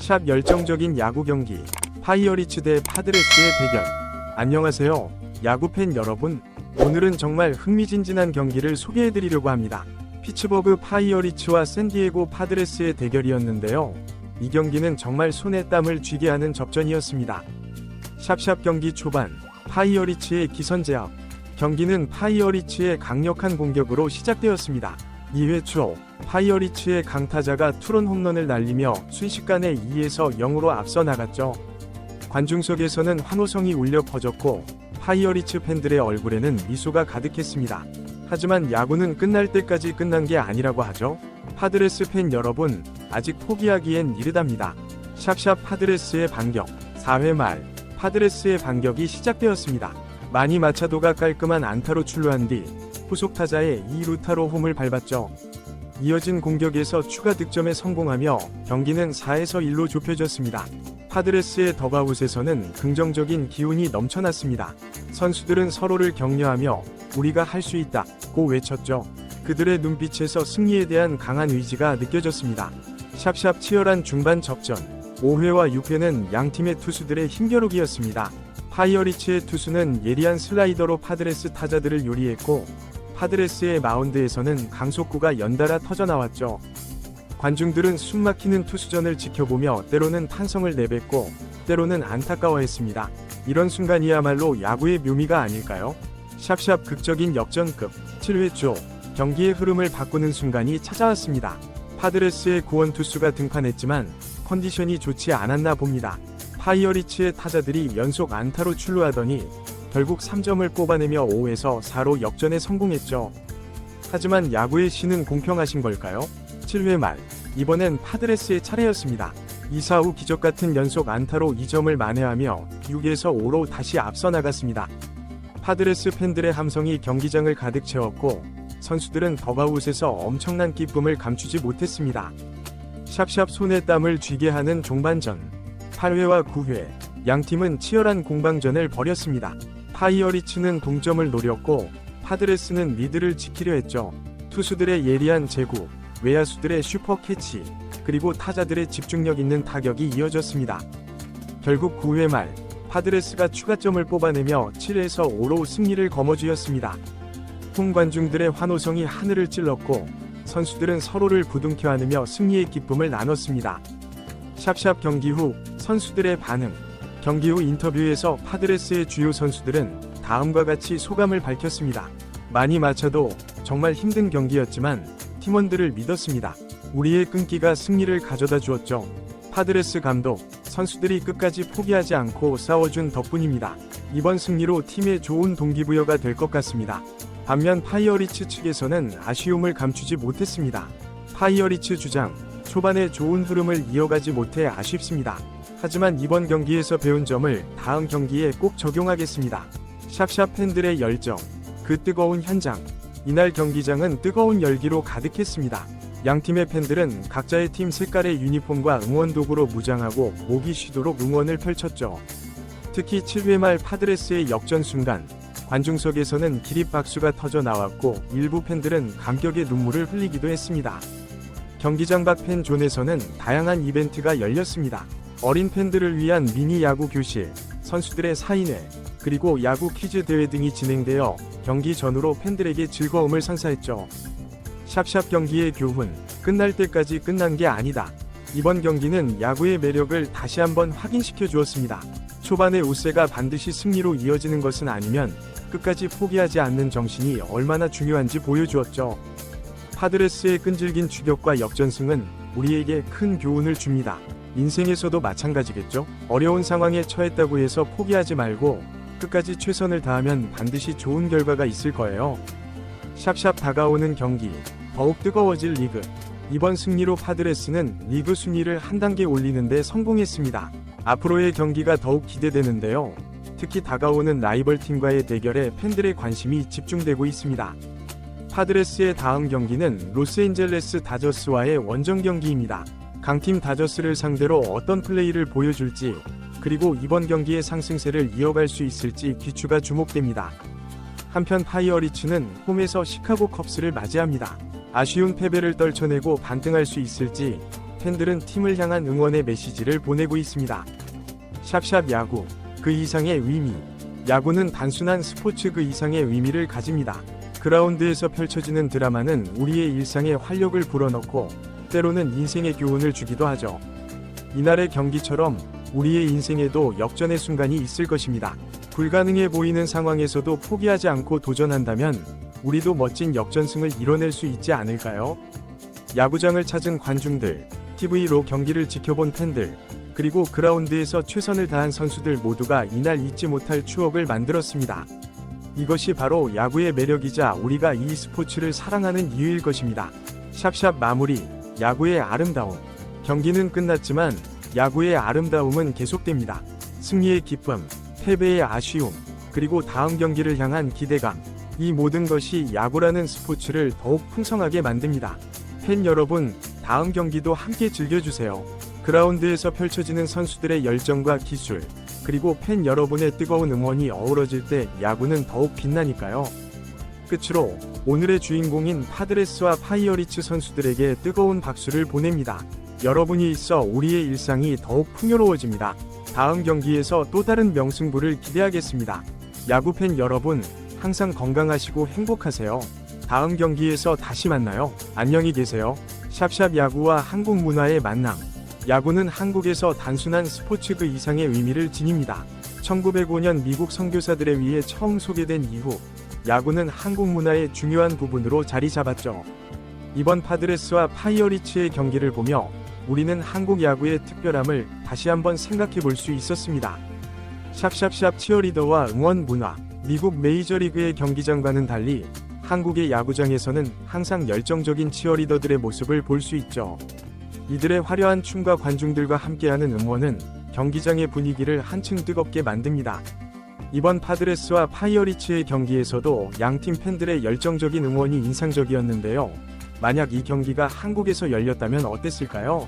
샵 열정적인 야구 경기, 파이어리츠 대 파드레스의 대결. 안녕하세요, 야구팬 여러분. 오늘은 정말 흥미진진한 경기를 소개해드리려고 합니다. 피츠버그 파이어리츠와 샌디에고 파드레스의 대결이었는데요. 이 경기는 정말 손에 땀을 쥐게 하는 접전이었습니다. 샵샵 경기 초반, 파이어리츠의 기선제압. 경기는 파이어리츠의 강력한 공격으로 시작되었습니다. 2회 초, 파이어리츠의 강타자가 투런 홈런을 날리며 순식간에 2에서 0으로 앞서 나갔죠. 관중석에서는 환호성이 울려 퍼졌고 파이어리츠 팬들의 얼굴에는 미소가 가득했습니다. 하지만 야구는 끝날 때까지 끝난 게 아니라고 하죠. 파드레스 팬 여러분, 아직 포기하기엔 이르답니다. 샵샵 파드레스의 반격. 4회 말, 파드레스의 반격이 시작되었습니다. 마니 마차도가 깔끔한 안타로 출루한 뒤 후속 타자의 2루타로 홈을 밟았죠. 이어진 공격에서 추가 득점에 성공하며 경기는 4에서 1로 좁혀졌습니다. 파드레스의 더가웃에서는 긍정적인 기운이 넘쳐났습니다. 선수들은 서로를 격려하며 우리가 할 수 있다고 외쳤죠. 그들의 눈빛에서 승리에 대한 강한 의지가 느껴졌습니다. 샵샵 치열한 중반 접전. 5회와 6회는 양팀의 투수들의 힘겨루기였습니다. 파이어리츠의 투수는 예리한 슬라이더로 파드레스 타자들을 요리했고 파드레스의 마운드에서는 강속구가 연달아 터져나왔죠. 관중들은 숨막히는 투수전을 지켜보며 때로는 탄성을 내뱉고 때로는 안타까워했습니다. 이런 순간이야말로 야구의 묘미가 아닐까요? 샵샵 극적인 역전급. 7회 초, 경기의 흐름을 바꾸는 순간이 찾아왔습니다. 파드레스의 구원 투수가 등판했지만 컨디션이 좋지 않았나 봅니다. 파이어리츠의 타자들이 연속 안타로 출루하더니 결국 3점을 뽑아내며 5에서 4로 역전에 성공했죠. 하지만 야구의 신은 공평하신 걸까요? 7회 말, 이번엔 파드레스의 차례였습니다. 2사 후 기적같은 연속 안타로 2점을 만회하며 6에서 5로 다시 앞서 나갔습니다. 파드레스 팬들의 함성이 경기장을 가득 채웠고 선수들은 더가웃에서 엄청난 기쁨을 감추지 못했습니다. 샵샵 손에 땀을 쥐게 하는 종반전. 8회와 9회, 양팀은 치열한 공방전을 벌였습니다. 파이어리츠는 동점을 노렸고 파드레스는 리드를 지키려 했죠. 투수들의 예리한 제구, 외야수들의 슈퍼 캐치, 그리고 타자들의 집중력 있는 타격이 이어졌습니다. 결국 9회 말, 파드레스가 추가점을 뽑아내며 7에서 5로 승리를 거머쥐었습니다. 홈 관중들의 환호성이 하늘을 찔렀고 선수들은 서로를 부둥켜 안으며 승리의 기쁨을 나눴습니다. 샵샵 경기 후 선수들의 반응. 경기 후 인터뷰에서 파드레스의 주요 선수들은 다음과 같이 소감을 밝혔습니다. 마니 마차도 정말 힘든 경기였지만 팀원들을 믿었습니다. 우리의 끈기가 승리를 가져다 주었죠. 파드레스 감독, 선수들이 끝까지 포기하지 않고 싸워준 덕분입니다. 이번 승리로 팀에 좋은 동기부여가 될 것 같습니다. 반면 파이어리츠 측에서는 아쉬움을 감추지 못했습니다. 파이어리츠 주장, 초반에 좋은 흐름을 이어가지 못해 아쉽습니다. 하지만 이번 경기에서 배운 점을 다음 경기에 꼭 적용하겠습니다. 샵샵 팬들의 열정, 그 뜨거운 현장. 이날 경기장은 뜨거운 열기로 가득했습니다. 양팀의 팬들은 각자의 팀 색깔의 유니폼과 응원도구로 무장하고 목이 쉬도록 응원을 펼쳤죠. 특히 7회 말 파드레스의 역전 순간, 관중석에서는 기립박수가 터져 나왔고 일부 팬들은 감격의 눈물을 흘리기도 했습니다. 경기장 밖 팬존에서는 다양한 이벤트가 열렸습니다. 어린 팬들을 위한 미니 야구 교실, 선수들의 사인회, 그리고 야구 퀴즈 대회 등이 진행되어 경기 전후로 팬들에게 즐거움을 선사했죠. 샵샵 경기의 교훈, 끝날 때까지 끝난 게 아니다. 이번 경기는 야구의 매력을 다시 한번 확인시켜 주었습니다. 초반의 우세가 반드시 승리로 이어지는 것은 아니면 끝까지 포기하지 않는 정신이 얼마나 중요한지 보여주었죠. 파드레스의 끈질긴 추격과 역전승은 우리에게 큰 교훈을 줍니다. 인생에서도 마찬가지겠죠? 어려운 상황에 처했다고 해서 포기하지 말고 끝까지 최선을 다하면 반드시 좋은 결과가 있을 거예요. 샵샵 다가오는 경기, 더욱 뜨거워질 리그. 이번 승리로 파드레스는 리그 순위를 한 단계 올리는 데 성공했습니다. 앞으로의 경기가 더욱 기대되는데요. 특히 다가오는 라이벌 팀과의 대결에 팬들의 관심이 집중되고 있습니다. 파드레스의 다음 경기는 로스앤젤레스 다저스와의 원정 경기입니다. 강팀 다저스를 상대로 어떤 플레이를 보여줄지, 그리고 이번 경기의 상승세를 이어갈 수 있을지 귀추가 주목됩니다. 한편 파이어리츠는 홈에서 시카고 컵스를 맞이합니다. 아쉬운 패배를 떨쳐내고 반등할 수 있을지 팬들은 팀을 향한 응원의 메시지를 보내고 있습니다. 샵샵 야구, 그 이상의 의미. 야구는 단순한 스포츠 그 이상의 의미를 가집니다. 그라운드에서 펼쳐지는 드라마는 우리의 일상에 활력을 불어넣고 때로는 인생의 교훈을 주기도 하죠. 이날의 경기처럼 우리의 인생에도 역전의 순간이 있을 것입니다. 불가능해 보이는 상황에서도 포기하지 않고 도전한다면 우리도 멋진 역전승을 이뤄낼 수 있지 않을까요? 야구장을 찾은 관중들, TV로 경기를 지켜본 팬들, 그리고 그라운드에서 최선을 다한 선수들 모두가 이날 잊지 못할 추억을 만들었습니다. 이것이 바로 야구의 매력이자 우리가 이 스포츠를 사랑하는 이유일 것입니다. 샵샵 마무리, 야구의 아름다움. 경기는 끝났지만 야구의 아름다움은 계속됩니다. 승리의 기쁨, 패배의 아쉬움, 그리고 다음 경기를 향한 기대감. 이 모든 것이 야구라는 스포츠를 더욱 풍성하게 만듭니다. 팬 여러분, 다음 경기도 함께 즐겨주세요. 그라운드에서 펼쳐지는 선수들의 열정과 기술, 그리고 팬 여러분의 뜨거운 응원이 어우러질 때 야구는 더욱 빛나니까요. 끝으로 오늘의 주인공인 파드레스와 파이어리츠 선수들에게 뜨거운 박수를 보냅니다. 여러분이 있어 우리의 일상이 더욱 풍요로워집니다. 다음 경기에서 또 다른 명승부를 기대하겠습니다. 야구팬 여러분, 항상 건강하시고 행복하세요. 다음 경기에서 다시 만나요. 안녕히 계세요. 샵샵 야구와 한국 문화의 만남. 야구는 한국에서 단순한 스포츠 그 이상의 의미를 지닙니다. 1905년 미국 선교사들에 의해 처음 소개된 이후 야구는 한국 문화의 중요한 부분으로 자리 잡았죠. 이번 파드레스와 파이어리츠의 경기를 보며 우리는 한국 야구의 특별함을 다시 한번 생각해 볼 수 있었습니다. 샵샵샵 치어리더와 응원 문화. 미국 메이저리그의 경기장과는 달리 한국의 야구장에서는 항상 열정적인 치어리더들의 모습을 볼 수 있죠. 이들의 화려한 춤과 관중들과 함께하는 응원은 경기장의 분위기를 한층 뜨겁게 만듭니다. 이번 파드레스와 파이어리츠의 경기에서도 양팀 팬들의 열정적인 응원이 인상적이었는데요. 만약 이 경기가 한국에서 열렸다면 어땠을까요?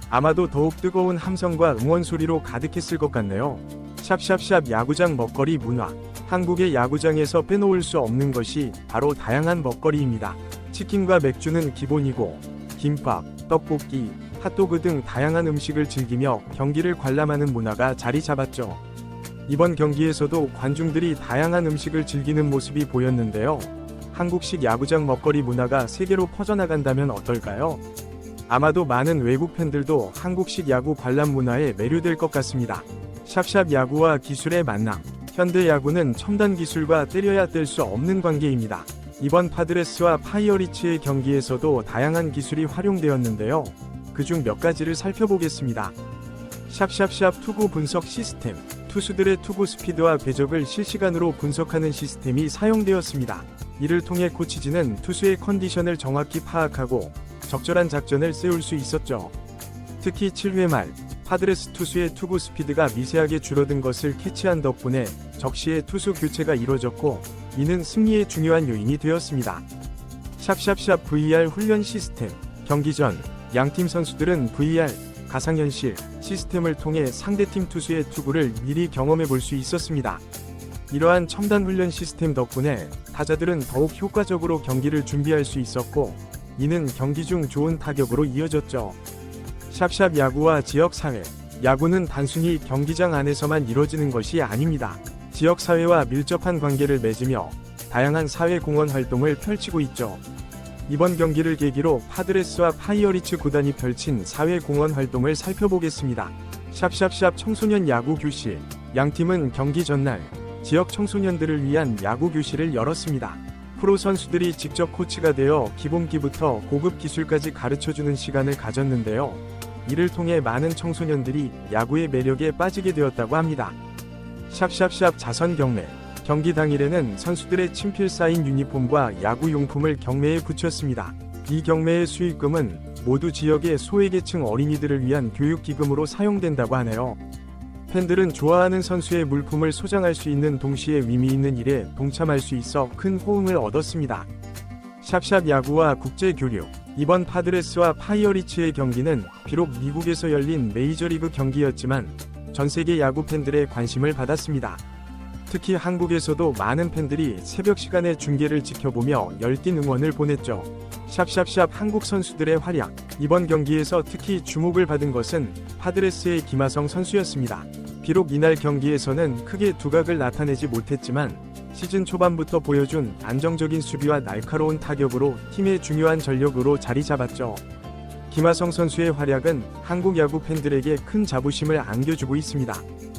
아마도 더욱 뜨거운 함성과 응원 소리로 가득했을 것 같네요. 샵샵샵 야구장 먹거리 문화. 한국의 야구장에서 빼놓을 수 없는 것이 바로 다양한 먹거리입니다. 치킨과 맥주는 기본이고 김밥, 떡볶이, 핫도그 등 다양한 음식을 즐기며 경기를 관람하는 문화가 자리 잡았죠. 이번 경기에서도 관중들이 다양한 음식을 즐기는 모습이 보였는데요. 한국식 야구장 먹거리 문화가 세계로 퍼져나간다면 어떨까요? 아마도 많은 외국 팬들도 한국식 야구 관람 문화에 매료될 것 같습니다. 샵샵 야구와 기술의 만남. 현대 야구는 첨단 기술과 때려야 뗄 수 없는 관계입니다. 이번 파드레스와 파이어리츠의 경기에서도 다양한 기술이 활용되었는데요. 그중 몇 가지를 살펴보겠습니다. 샵샵샵 투구 분석 시스템. 투수들의 투구 스피드와 궤적을 실시간으로 분석하는 시스템이 사용되었습니다. 이를 통해 코치진은 투수의 컨디션을 정확히 파악하고 적절한 작전을 세울 수 있었죠. 특히 7회 말 파드레스 투수의 투구 스피드가 미세하게 줄어든 것을 캐치한 덕분에 적시에 투수 교체가 이뤄졌고 이는 승리의 중요한 요인이 되었습니다. 샵샵샵 VR 훈련 시스템. 경기 전 양팀 선수들은 VR 가상현실 시스템을 통해 상대팀 투수의 투구를 미리 경험해 볼 수 있었습니다. 이러한 첨단 훈련 시스템 덕분에 타자들은 더욱 효과적으로 경기를 준비할 수 있었고 이는 경기 중 좋은 타격으로 이어졌죠. 샵샵 야구와 지역사회. 야구는 단순히 경기장 안에서만 이루어지는 것이 아닙니다. 지역사회와 밀접한 관계를 맺으며 다양한 사회공헌 활동을 펼치고 있죠. 이번 경기를 계기로 파드레스와 파이어리츠 구단이 펼친 사회공헌 활동을 살펴보겠습니다. 샵샵샵 청소년 야구 교실. 양팀은 경기 전날 지역 청소년들을 위한 야구 교실을 열었습니다. 프로 선수들이 직접 코치가 되어 기본기부터 고급 기술까지 가르쳐주는 시간을 가졌는데요. 이를 통해 많은 청소년들이 야구의 매력에 빠지게 되었다고 합니다. 샵샵샵 자선 경매. 경기 당일에는 선수들의 친필 사인 유니폼과 야구 용품을 경매에 붙였습니다. 이 경매의 수익금은 모두 지역의 소외계층 어린이들을 위한 교육기금으로 사용된다고 하네요. 팬들은 좋아하는 선수의 물품을 소장할 수 있는 동시에 의미 있는 일에 동참할 수 있어 큰 호응을 얻었습니다. 샵샵 야구와 국제교류. 이번 파드레스와 파이어리츠의 경기는 비록 미국에서 열린 메이저리그 경기였지만 전 세계 야구 팬들의 관심을 받았습니다. 특히 한국에서도 많은 팬들이 새벽 시간에 중계를 지켜보며 열띤 응원을 보냈죠. 샵샵샵 한국 선수들의 활약. 이번 경기에서 특히 주목을 받은 것은 파드레스의 김하성 선수였습니다. 비록 이날 경기에서는 크게 두각을 나타내지 못했지만 시즌 초반부터 보여준 안정적인 수비와 날카로운 타격으로 팀의 중요한 전력으로 자리 잡았죠. 김하성 선수의 활약은 한국 야구 팬들에게 큰 자부심을 안겨주고 있습니다.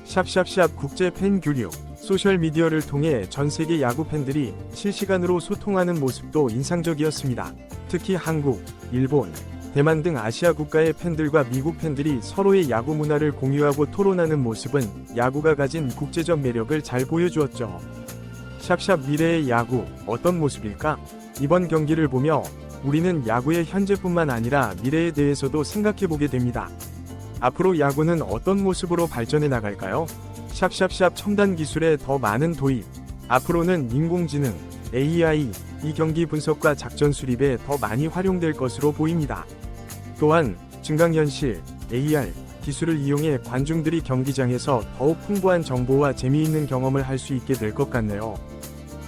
샵샵샵 국제 팬 교류. 소셜미디어를 통해 전 세계 야구 팬들이 실시간으로 소통하는 모습도 인상적이었습니다. 특히 한국, 일본, 대만 등 아시아 국가의 팬들과 미국 팬들이 서로의 야구 문화를 공유하고 토론하는 모습은 야구가 가진 국제적 매력을 잘 보여주었죠. 샵샵 미래의 야구, 어떤 모습일까? 이번 경기를 보며 우리는 야구의 현재뿐만 아니라 미래에 대해서도 생각해보게 됩니다. 앞으로 야구는 어떤 모습으로 발전해 나갈까요? 샵샵샵 첨단 기술의 더 많은 도입. 앞으로는 인공지능, AI, 이 경기 분석과 작전 수립에 더 많이 활용될 것으로 보입니다. 또한 증강현실, AR 기술을 이용해 관중들이 경기장에서 더욱 풍부한 정보와 재미있는 경험을 할 수 있게 될 것 같네요.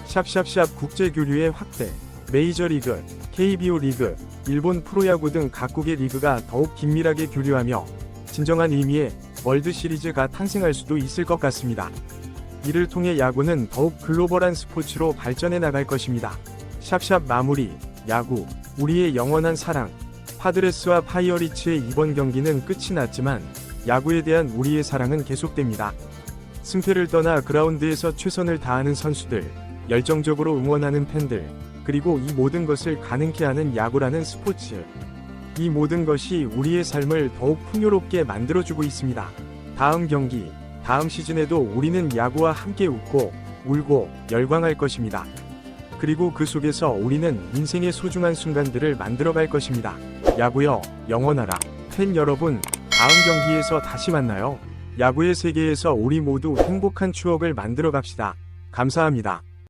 샵샵샵 국제교류의 확대. 메이저리그, KBO 리그, 일본 프로야구 등 각국의 리그가 더욱 긴밀하게 교류하며 진정한 의미의 월드시리즈가 탄생할 수도 있을 것 같습니다. 이를 통해 야구는 더욱 글로벌한 스포츠로 발전해 나갈 것입니다. 샵샵 마무리. 야구, 우리의 영원한 사랑. 파드레스와 파이어리츠의 이번 경기는 끝이 났지만 야구에 대한 우리의 사랑은 계속됩니다. 승패를 떠나 그라운드에서 최선을 다하는 선수들, 열정적으로 응원하는 팬들, 그리고 이 모든 것을 가능케 하는 야구라는 스포츠. 이 모든 것이 우리의 삶을 더욱 풍요롭게 만들어주고 있습니다. 다음 경기, 다음 시즌에도 우리는 야구와 함께 웃고, 울고, 열광할 것입니다. 그리고 그 속에서 우리는 인생의 소중한 순간들을 만들어갈 것입니다. 야구여, 영원하라. 팬 여러분, 다음 경기에서 다시 만나요. 야구의 세계에서 우리 모두 행복한 추억을 만들어 갑시다. 감사합니다.